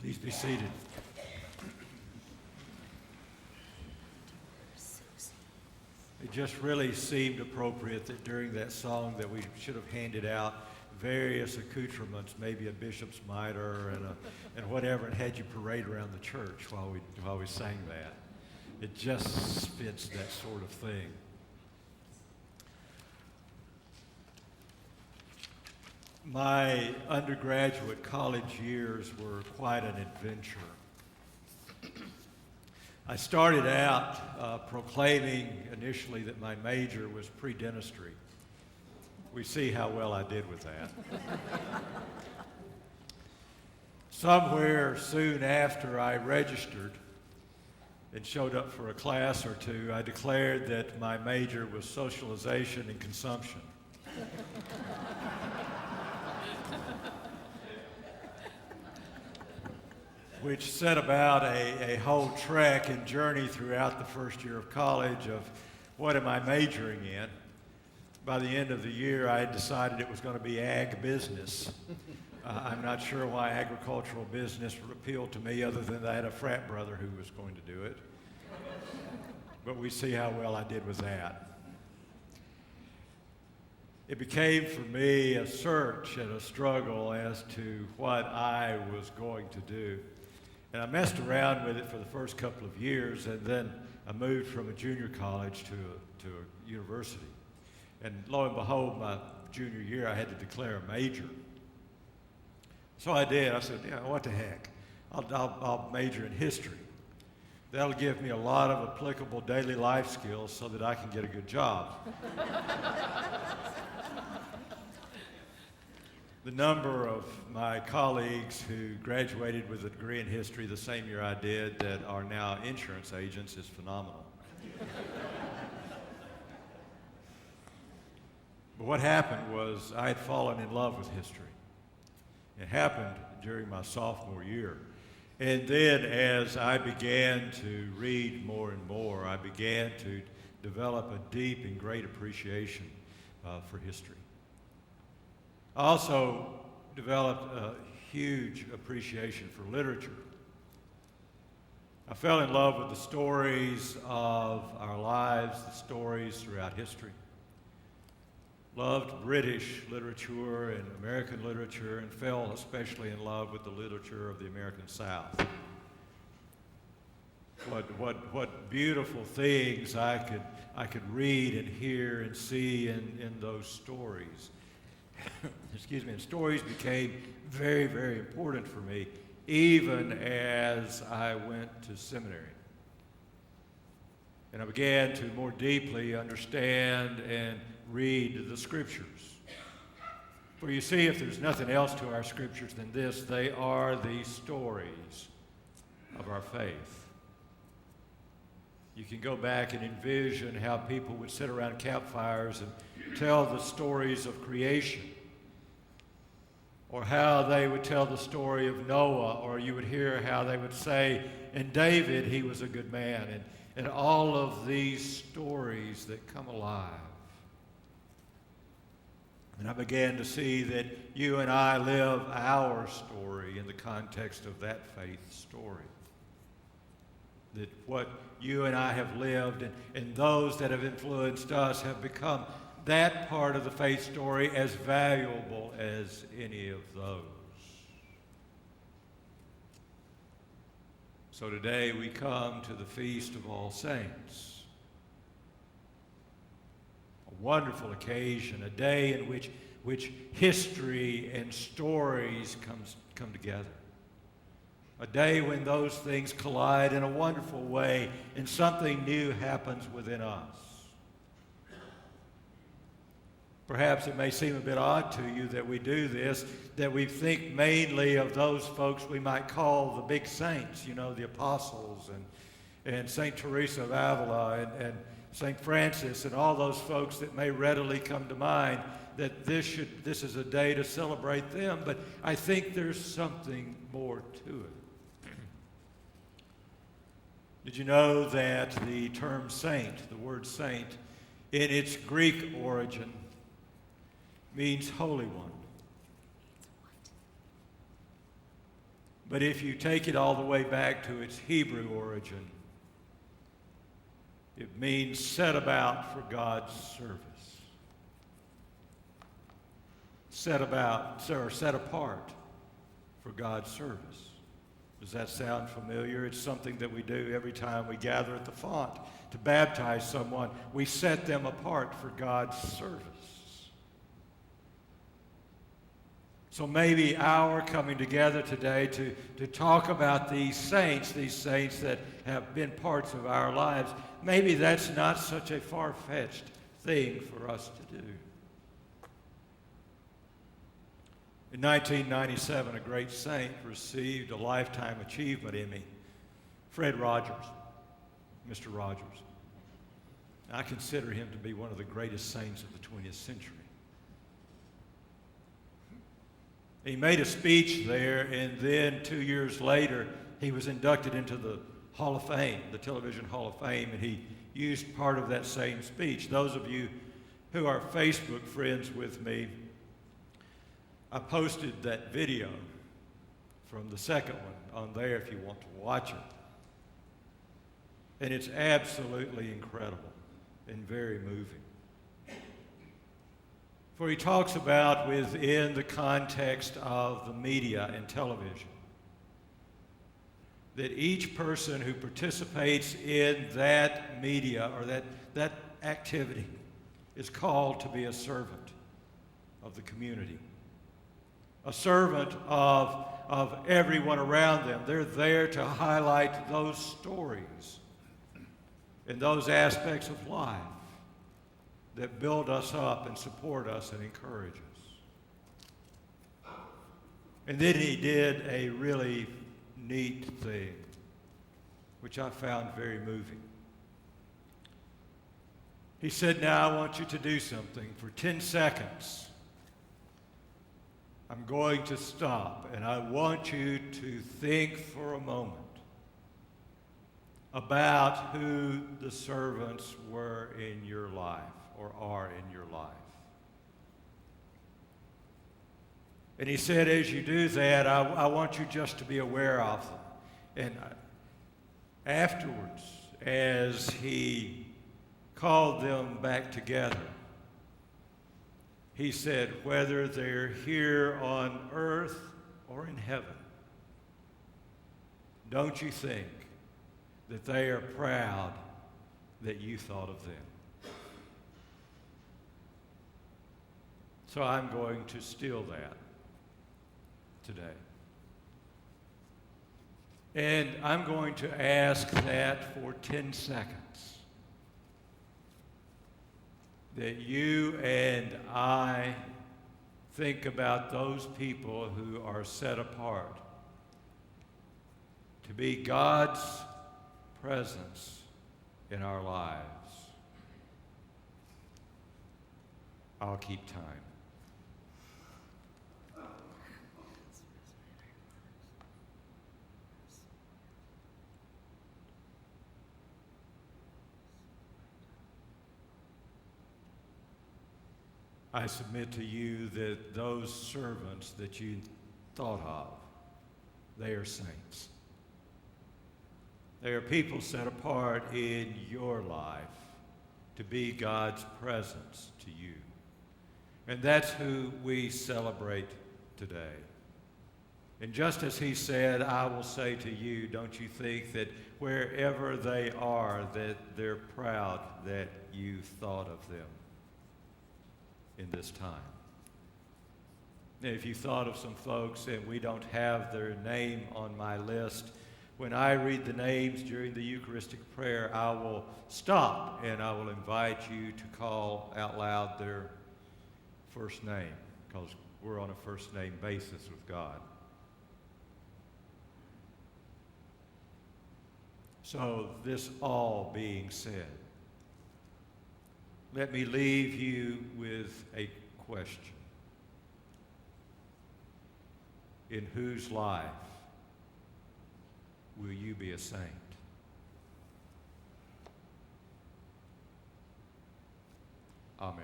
Please be seated. It just really seemed appropriate that during that song that we should have handed out various accoutrements, maybe a bishop's mitre and whatever, and had you parade around the church while we sang that. It just fits that sort of thing. My undergraduate college years were quite an adventure. I started out proclaiming initially that my major was pre-dentistry. We see how well I did with that. Somewhere soon after I registered and showed up for a class or two, I declared that my major was socialization and consumption. Which set about a whole trek and journey throughout the first year of college of what am I majoring in. By the end of the year, I had decided it was going to be ag business. I'm not sure why agricultural business appealed to me other than I had a frat brother who was going to do it. But we see how well I did with that. It became for me a search and a struggle as to what I was going to do. And I messed around with it for the first couple of years, and then I moved from a junior college to a university. And lo and behold, my junior year, I had to declare a major. So I did. I said, yeah, what the heck? I'll major in history. That'll give me a lot of applicable daily life skills so that I can get a good job. The number of my colleagues who graduated with a degree in history the same year I did that are now insurance agents is phenomenal. But what happened was I had fallen in love with history. It happened during my sophomore year. And then as I began to read more and more, I began to develop a deep and great appreciation for history. I also developed a huge appreciation for literature. I fell in love with the stories of our lives, the stories throughout history. Loved British literature and American literature, and fell especially in love with the literature of the American South. What beautiful things I could read and hear and see in those stories. Excuse me, and stories became very, very important for me, even as I went to seminary. And I began to more deeply understand and read the Scriptures. For you see, if there's nothing else to our Scriptures than this, they are the stories of our faith. You can go back and envision how people would sit around campfires and tell the stories of creation, or how they would tell the story of Noah, or you would hear how they would say, in David, he was a good man, and all of these stories that come alive. And I began to see that you and I live our story in the context of that faith story. That what you and I have lived and those that have influenced us have become that part of the faith story as valuable as any of those. So today we come to the Feast of All Saints. A wonderful occasion, a day in which history and stories come together. A day when those things collide in a wonderful way and something new happens within us. Perhaps it may seem a bit odd to you that we do this, that we think mainly of those folks we might call the big saints, you know, the apostles and St. Teresa of Avila and St. Francis and all those folks that may readily come to mind, that this is a day to celebrate them, but I think there's something more to it. Did you know that the term saint, the word saint, in its Greek origin, means Holy One? But if you take it all the way back to its Hebrew origin, it means set about for God's service. Set about, or set apart for God's service. Does that sound familiar? It's something that we do every time we gather at the font to baptize someone. We set them apart for God's service. So maybe our coming together today to talk about these saints that have been parts of our lives, maybe that's not such a far-fetched thing for us to do. In 1997, a great saint received a Lifetime Achievement Emmy, Fred Rogers, Mr. Rogers. I consider him to be one of the greatest saints of the 20th century. He made a speech there, and then 2 years later, he was inducted into the Hall of Fame, the Television Hall of Fame, and he used part of that same speech. Those of you who are Facebook friends with me, I posted that video from the second one on there if you want to watch it. And it's absolutely incredible and very moving. For he talks about within the context of the media and television that each person who participates in that media or that activity is called to be a servant of the community, a servant of everyone around them. They're there to highlight those stories and those aspects of life that build us up and support us and encourage us. And then he did a really neat thing, which I found very moving. He said, now I want you to do something. For 10 seconds, I'm going to stop, and I want you to think for a moment about who the servants were in your life or are in your life. And he said, as you do that, I want you just to be aware of them. And afterwards, as he called them back together, he said, whether they're here on earth or in heaven, don't you think that they are proud that you thought of them? So I'm going to steal that today. And I'm going to ask that for 10 seconds, that you and I think about those people who are set apart to be God's presence in our lives. I'll keep time. I submit to you that those servants that you thought of, they are saints. They are people set apart in your life to be God's presence to you. And that's who we celebrate today. And just as he said, I will say to you, don't you think that wherever they are, that they're proud that you thought of them in this time. Now, if you thought of some folks and we don't have their name on my list, when I read the names during the Eucharistic prayer, I will stop and I will invite you to call out loud their first name, because we're on a first name basis with God. So, this all being said, let me leave you with a question. In whose life will you be a saint? Amen.